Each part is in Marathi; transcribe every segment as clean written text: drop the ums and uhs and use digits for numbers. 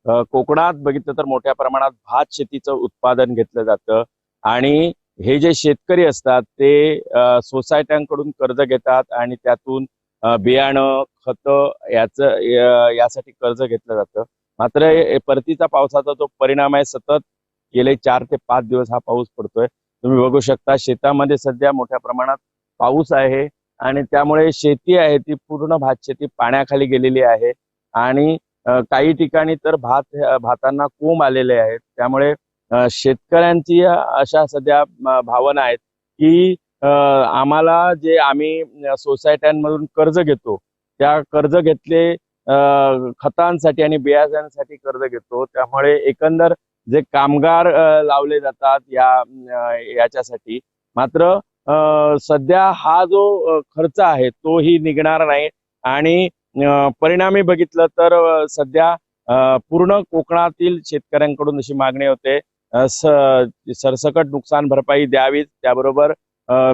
कोकणात बघितलं तर मोठ्या प्रमाणात भात शेतीचं उत्पादन घेतलं जातं आणि हे जे शेतकरी असतात ते सोसायट्यांकडून कर्ज घेतात आणि त्यातून बियाणं खतं यासाठी कर्ज घेतलं जातं. मात्र परतीचा पावसाचा जो परिणाम आहे, सतत गेले 4 ते 5 दिवस हा पाऊस पडतोय. तुम्ही बघू शकता शेतामध्ये सध्या मोठ्या प्रमाणात पाऊस आहे आणि त्यामुळे शेती आहे ती पूर्ण भात शेती पाण्याखाली गेलेली आहे आणि काही ठिकाणी तर भातांना कोंब आलेले आहेत. त्यामुळे शेतकऱ्यांची अशा सध्या भावना आहेत की आम्हाला जे आम्ही सोसायट्यांमधून कर्ज घेतो त्या कर्ज घेतले खतांसाठी आणि बियाण्यांसाठी कर्ज घेतो. त्यामुळे एकंदर जे कामगार लावले जातात याच्यासाठी मात्र सध्या हा जो खर्च आहे तोही निघणार नाही आणि परिणामी बघितलं तर सध्या पूर्ण कोकणातील शेतकऱ्यांकडून अशी मागणी होते सरसकट नुकसान भरपाई द्यावी. त्याबरोबर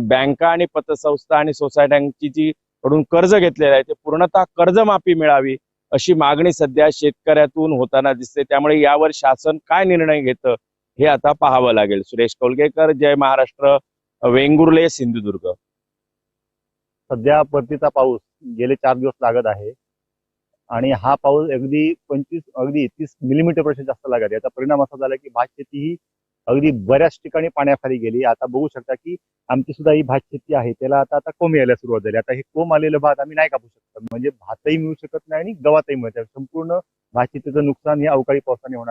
बँका आणि पतसंस्था आणि सोसायट्यांची जी कडून कर्ज घेतलेलं आहे ते पूर्णतः कर्जमाफी मिळावी अशी मागणी सध्या शेतकऱ्यातून होताना दिसते. त्यामुळे यावर शासन काय निर्णय घेतं हे आता पाहावं लागेल. सुरेश कोलगेकर, जय महाराष्ट्र, वेंगुर्ले, सिंधुदुर्ग. सध्या परतीचा पाऊस गेले 4 दिवस लागत आहे आणि हा पाऊस अगदी 30 मिलीमीटरपेक्षा जास्त लागत आहे. याचा परिणाम असा झाला की भात शेती ही अगदी बऱ्याच ठिकाणी पाण्याखाली गेली. आता बघू शकता की आमची सुद्धा ही भात शेती आहे त्याला आता कोंब यायला सुरुवात झाली. आता हे कोंब आलेलं भात आम्ही नाही कापू शकत, म्हणजे भातही मिळू शकत नाही आणि गव्हातही मिळत. संपूर्ण भात शेतीचं नुकसान हे अवकाळी पावसाने होणार आहे.